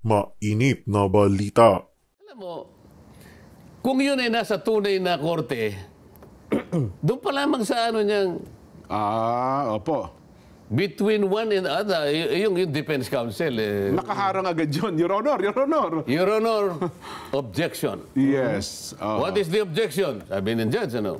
Mainit na balita. Alam mo, kung yun ay nasa tunay na korte, doon pa lamang sa ano niyang Opo. between one and other, yung defense counsel. Nakaharang agad yun. Your Honor, Your Honor. Your Honor, objection. Yes. What is the objection? Sabi ng judge, ano?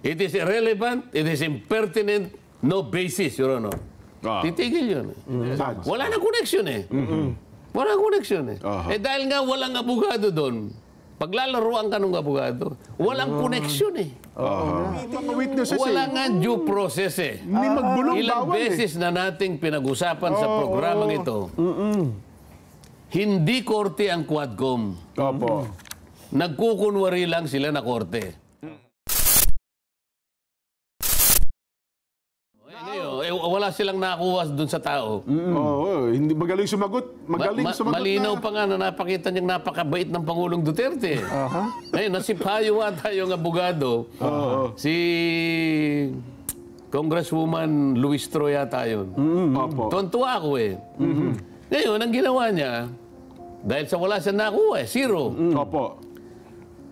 It is irrelevant, it is impertinent, no basis, Your Honor. Titigil yun. Judge. Wala na connection eh. Wala connection eh. Eh dahil nga walang abogado doon, paglalaruan ka ng abogado, walang connection eh. Mga witnesses Wala nga due process eh. Hindi magbulong Ilang bawal beses na nating pinag-usapan sa programang ito, hindi korte ang Quadcom. Opo. Nagkukunwari lang sila na korte. Wala silang nakuha dun sa tao. Hindi magaling sumagot. Magaling sumagot Malinaw na. pa nga na napakita niyang napakabait ng Pangulong Duterte. Ngayon, nasipayo ata yung abogado. Si Congresswoman Luis Troy yata yun. Opo. Tuwan-tuwa ako eh. Ngayon, ang ginawa niya, dahil sa wala siya nakuha eh, zero. Opo.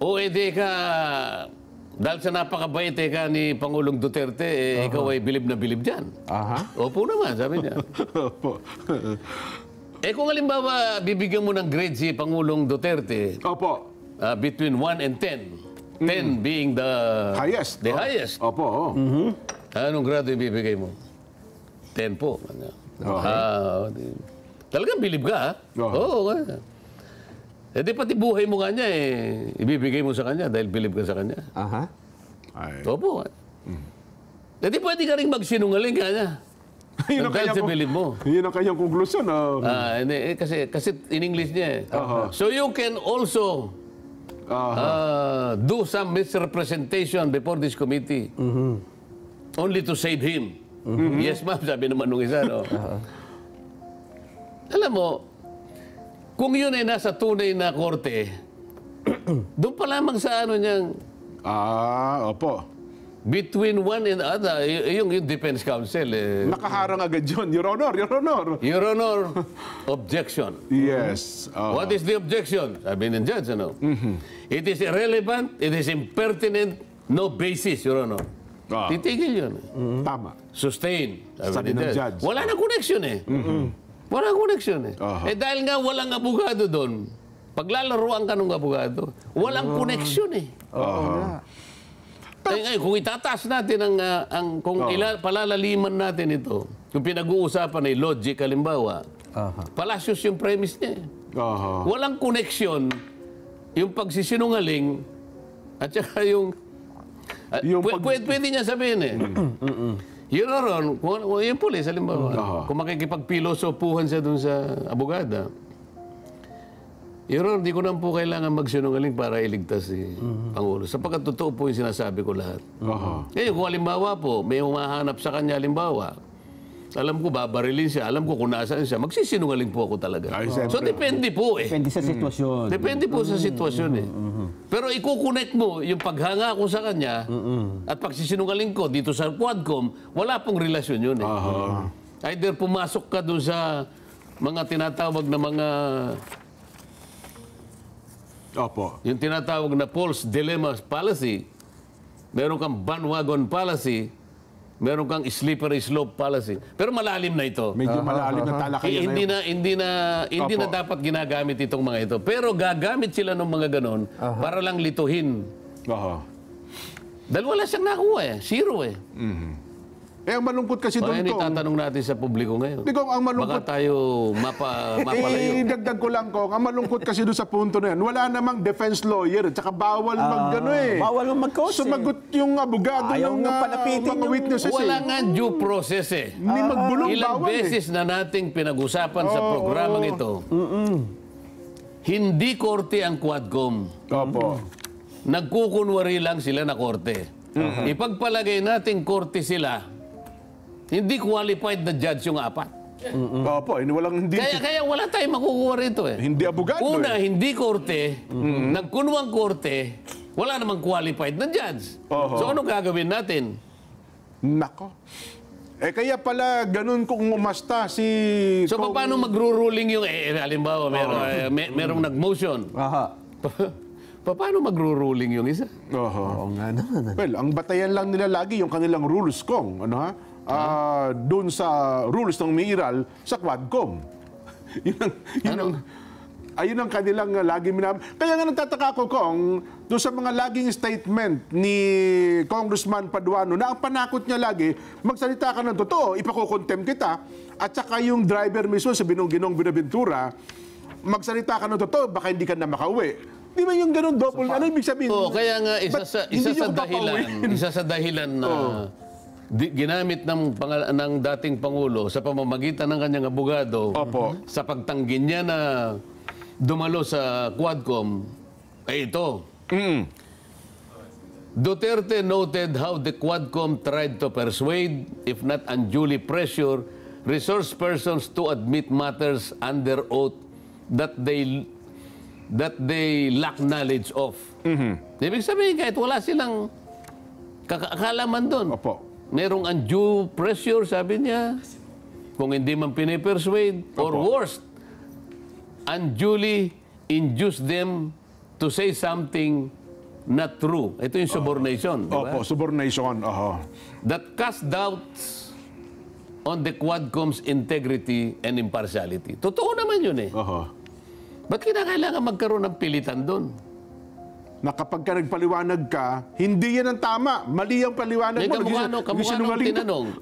O edi ka, dahil sa napakabait ka ni Pangulong Duterte, ikaw ay bilib na bilib dyan. Opo naman, sabi niya. Opo. Kung halimbawa, bibigyan mo ng grade si Pangulong Duterte, Opo. between 1 and 10, 10 being the Highest. The highest. Opo. Anong grado ibibigay mo? 10 po. Talagang bilib ka, ha? Oo. Di pati buhay mo kanya ibibigay mo sa kanya dahil bilib ka sa kanya. Ay. Opo. Di pwede ka rin magsinungaling kanya. Yun ang Dahil sa kanyang- bilib mo. Yun ang kanyang konklusyon. Hindi, kasi in English niya eh. So you can also do some misrepresentation before this committee. Only to save him. Yes, ma'am, sabi naman nung isa. No? Alam mo, kung yun ay nasa tunay na korte, doon pa lamang sa ano niyang Opo. between one and other, yung defense counsel. Nakaharang agad yun. Your Honor, Your Honor. Your Honor, objection. Yes. What is the objection? Sabi ng judge, ano? It is irrelevant, it is impertinent, no basis, Your Honor. Titigil yun. Tama. Sustain. Sabi ng judge. Wala na connection eh. Wala connection eh. Dahil nga walang abogado doon, paglalaruan ka ng abogado, walang connection eh. Ngayon, kung itataas natin kung palalaliman natin ito, kung pinag-uusapan ay logic, halimbawa, palasyos yung premise niya eh. Walang connection yung pagsisinungaling at saka yung pwede niya sabihin eh. Your Honor, kung yung pulis, halimbawa, kung makikipagpilosopuhan siya dun sa abogada, Your Honor, di ko naman po kailangan magsinungaling para iligtas si Pangulo. Sapagkat totoo po yung sinasabi ko lahat. Ngayon, kung halimbawa po, may humahanap sa kanya, halimbawa, alam ko, babarilin siya, alam ko kung nasaan siya, magsisinungaling po ako talaga. So, depende po eh. Depende sa sitwasyon. Depende po sa sitwasyon eh. Pero ikukonect mo yung paghanga ko sa kanya at pagsisinungaling ko dito sa Quadcom, wala pong relasyon yun eh. Either pumasok ka dun sa mga tinatawag na mga yung tinatawag na false dilemma policy, meron kang bandwagon policy, meron kang slippery slope policy. Pero malalim na ito. Medyo malalim na talakayan Hindi na dapat ginagamit itong mga ito. Pero gagamit sila ng mga ganon para lang lituhin. Dahil wala siyang nakuha eh. Zero eh. Ang malungkot kasi doon Kung itatanong natin sa publiko ngayon. Kung ang malungkot, baka tayo mapalayo. Dagdag ko lang ko, ang malungkot kasi doon sa punto na yan, wala namang defense lawyer, tsaka bawal mag-ano eh. Bawal mag-coach Sumagot yung abogado Ayaw ng nga palapitin mga witnesses Wala nga due process eh. Hindi magbulong Ilang bawal beses na nating pinag-usapan sa programang ito. Hindi korte ang Quadcom. Opo. Nagkukunwari lang sila na korte. Ipagpalagay nating korte sila, hindi qualified na judge yung apat. Opo, hindi. Kaya wala tayong makukuha rito eh. Hindi abogado Una, eh. hindi korte. Nagkunwang korte, wala namang qualified na judge. So ano gagawin natin? Nako. Kaya pala ganun kung umasta si... So, paano magro-ruling yung, halimbawa, merong nag-motion. Aha. Paano magro-ruling yung isa? Oo nga naman. Well, ang batayan lang nila lagi yung kanilang rules kong, ano ha? Doon sa rules ng umiiral sa Quadcom. Ayun ang kanilang lagi Kaya nga nagtataka ko, Kong, doon sa mga laging statement ni Congressman Paduano na ang panakot niya lagi, magsalita ka ng totoo, ipakukontem kita, at saka yung driver mismo sa Ginong Binaventura, magsalita ka ng totoo, baka hindi ka na makauwi. Di ba yung ganun double? Ano ibig sabihin? Kaya nga Hindi yung isa sa dahilan na ginamit ng dating Pangulo sa pamamagitan ng kanyang abogado sa pagtanggi niya na dumalo sa Quadcom, ay ito. Duterte noted how the Quadcom tried to persuade, if not unduly pressure, resource persons to admit matters under oath that they lack knowledge of. Ibig sabihin, kahit wala silang kakalaman doon. Merong undue pressure, sabi niya, kung hindi man pinipersuade, or worst, unduly induce them to say something not true. Ito yung subornation, di ba? Subornation. That cast doubts on the Quadcom's integrity and impartiality. Totoo naman yun eh. Ba't kinakailangan magkaroon ng pilitan doon? Na kapag ka nagpaliwanag ka, hindi yan ang tama. Mali ang paliwanag mo. Kamukha nung tinanong.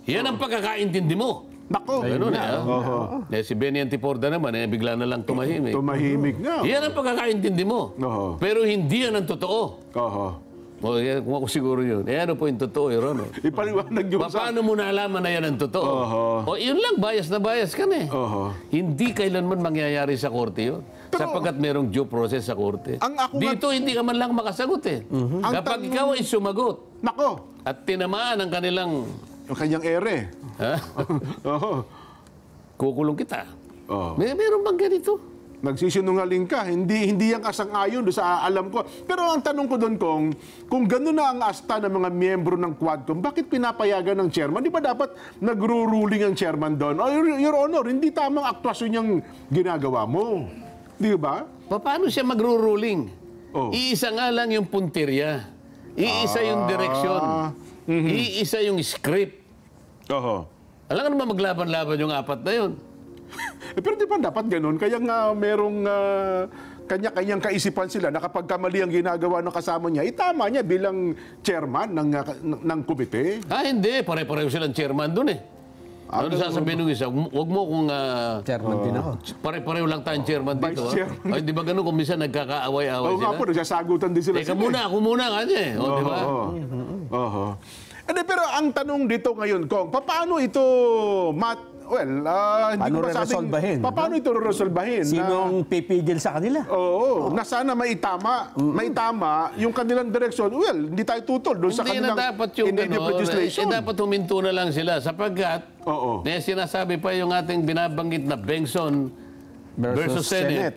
Yan ang pagkakaintindi mo. Nako. Ganun si Benny Antiporda naman, bigla na lang tumahimik. Tumahimik nga. Yan ang pagkakaintindi mo. Pero hindi yan ang totoo. Kung ako siguro yun. Ano po yung totoo, Your Honor? Ipaliwanag nyo Paano mo nalaman na yan ang totoo? Yun lang, bias na bias ka na eh. Hindi kailanman mangyayari sa korte yun. Sapagkat merong due process sa korte. Dito hindi ka man lang makasagot eh. Kapag ikaw ay sumagot at tinamaan ang kanilang... Yung kanyang ere. Kukulong kita. Meron bang ganito? Nagsisinungaling ka, hindi yung asang-ayon doon sa alam ko. Pero ang tanong ko doon, kung gano'n na ang asta ng mga miyembro ng Quadcom, bakit pinapayagan ng chairman? Di ba dapat nagro-ruling ang chairman doon? Your Honor, hindi tamang aktwasyon yung ginagawa mo. Di ba? Paano siya magro-ruling? Iisa nga lang yung puntirya. Iisa yung direksyon. Iisa yung script. Alam ka naman maglaban-laban yung apat na yun. Pero di ba dapat ganun? Kaya nga merong kanya-kanyang kaisipan sila na kapag kamali ang ginagawa ng kasama niya, itama niya bilang chairman ng komite. Hindi. Pare-pareho silang chairman dun eh. Ano sasabihin ng isa? Huwag mo kung... chairman din ako. Pare-pareho lang tayong chairman dito. Ay, di ba ganun kung minsan nagkakaaway-away sila? Oo nga po, nagsasagutan din sila. Teka muna, ako muna kanya eh. Di ba? Pero ang tanong dito ngayon, Kong, paano ito paano re-resolbahin? Paano ito re-resolbahin? Sinong pipigil sa kanila? Na sana maitama yung kanilang direksyon. Hindi tayo tutol doon sa kanilang in-native legislation. Dapat huminto na lang sila sapagkat sinasabi pa yung ating binabanggit na Bengson versus Senate.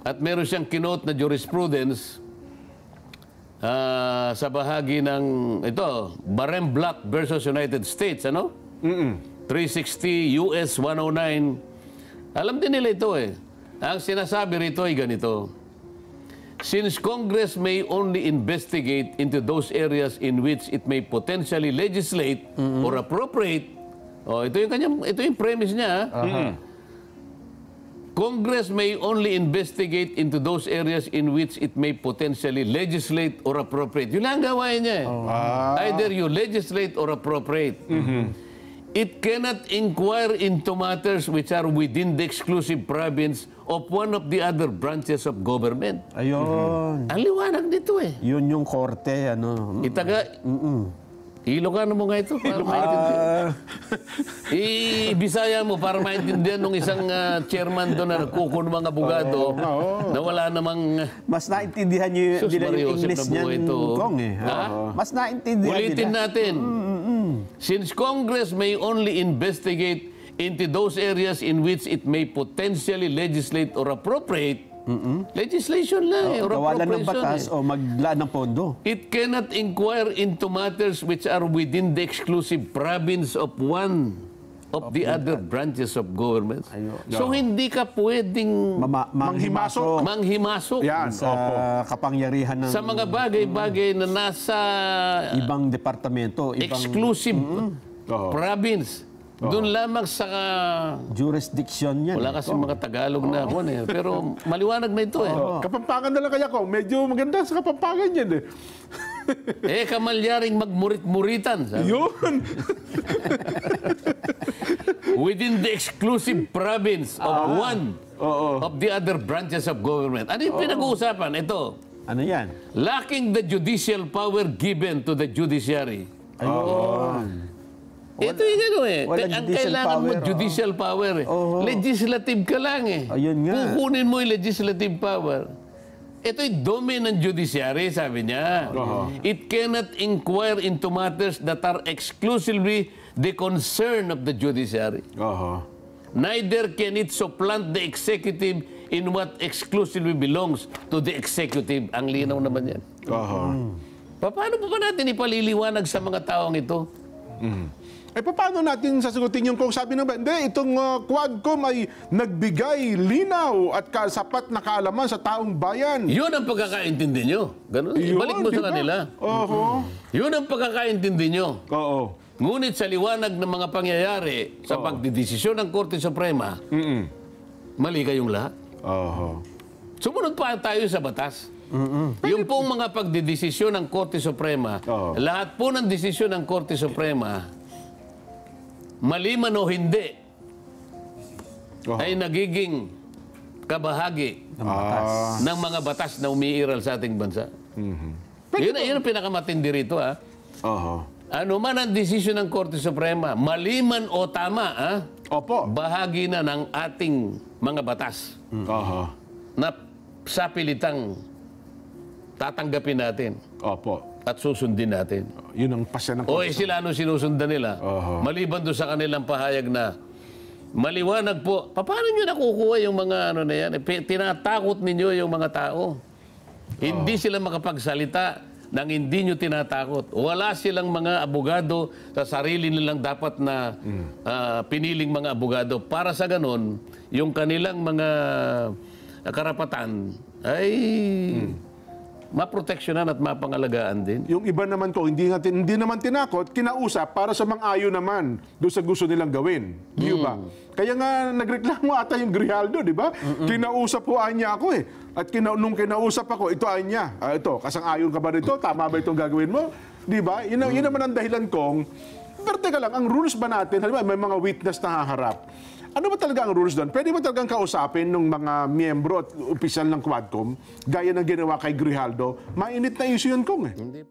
At meron siyang kinote na jurisprudence sa bahagi ng Barem-Black versus United States, 360 US 109. Alam din nila ito eh. Ang sinasabi rito ay ganito. Since Congress may only investigate into those areas in which it may potentially legislate or appropriate. Ito yung premise niya. Congress may only investigate into those areas in which it may potentially legislate or appropriate. Yun lang gawain niya eh. Either you legislate or appropriate. It cannot inquire into matters which are within the exclusive province of one of the other branches of government. Ayun. Ang liwanag nito eh. Yun yung korte, Ilocano mo nga ito para maintindihan. Bisaya mo para maintindihan ng isang chairman doon na nagkuko ng mga abogado na wala namang... Mas naintindihan nyo yung English niyan, Kong eh. Mas naintindihan nila. Ulitin natin. Since Congress may only investigate into those areas in which it may potentially legislate or appropriate, Legislation lang or Kawalan ng appropriation batas o maglaan ng pondo. It cannot inquire into matters which are within the exclusive province of one of the other branches of government. So hindi ka pwedeng Manghimasok. manghimasok Yan, sa kapangyarihan ng sa mga bagay-bagay na nasa ibang departamento, ibang exclusive province. Doon lamang sa jurisdiction yan. wala kasi mga Tagalog na ako eh. Pero maliwanag na ito eh. Kapampangan na lang kaya ko. Medyo maganda sa Kapampangan yan eh. Kamalyaring magmurit-muritan. Sabi. Yun. Within the exclusive province of one of the other branches of government. Ano yung pinag-uusapan? Ito. Ano yan? Lacking the judicial power given to the judiciary. Ito yung ano eh. Walang Ang judicial kailangan mo power, judicial power eh. Legislative ka lang eh. Ayun nga. Kukunin mo yung legislative power. Ito yung domain ng judiciary, sabi niya. It cannot inquire into matters that are exclusively the concern of the judiciary. Neither can it supplant the executive in what exclusively belongs to the executive. Ang linaw naman yan. Paano ba natin ipaliliwanag sa mga taong ito? Paano natin sasagutin yung kung sabi naman, hindi, itong Quadcom ay nagbigay linaw at sapat na kaalaman sa taong bayan. Yun ang pagkakaintindi nyo. Ganun. Ibalik mo sa kanila. Yun ang pagkakaintindi nyo. Ngunit sa liwanag ng mga pangyayari sa pagdidesisyon ng Korte Suprema, mali kayong lahat. Sumunod pa tayo sa batas. Yung pong mga pagdidesisyon ng Korte Suprema, lahat po ng desisyon ng Korte Suprema, mali man o hindi, ay nagiging kabahagi ng mga batas na umiiral sa ating bansa. Yun ang pinakamatindi rito. Ano man ang desisyon ng Korte Suprema, mali man o tama, bahagi na ng ating mga batas na sa pilitang tatanggapin natin. At susundin natin. Yun ang pasya ng sila ano sinusundan nila? Maliban doon sa kanilang pahayag na maliwanag po. Paano nyo nakukuha yung mga ano na yan? Tinatakot ninyo yung mga tao. Hindi sila makapagsalita nang hindi nyo tinatakot. Wala silang mga abogado sa sarili nilang dapat na piniling mga abogado. Para sa ganon, yung kanilang mga karapatan ay maproteksyonan at mapangalagaan din. Yung iba naman ko, hindi naman tinakot, kinausap para sa mang-ayo naman doon sa gusto nilang gawin. Di ba? Kaya nga nagreklamo ata yung Grijaldo, di ba? Kinausap po niya ako eh. At nung kinausap ako, ito ay niya. Ito, kasang-ayon ka ba rito? Tama ba itong gagawin mo? Di ba? Yun naman ang dahilan kong, pero teka lang, ang rules ba natin, halimbawa may mga witness na haharap. Ano ba talaga ang rules doon? Pwede ba talagang kausapin ng mga miyembro at opisyal ng Quadcom, gaya ng ginawa kay Grijaldo? Mainit na issue yun, Kong eh.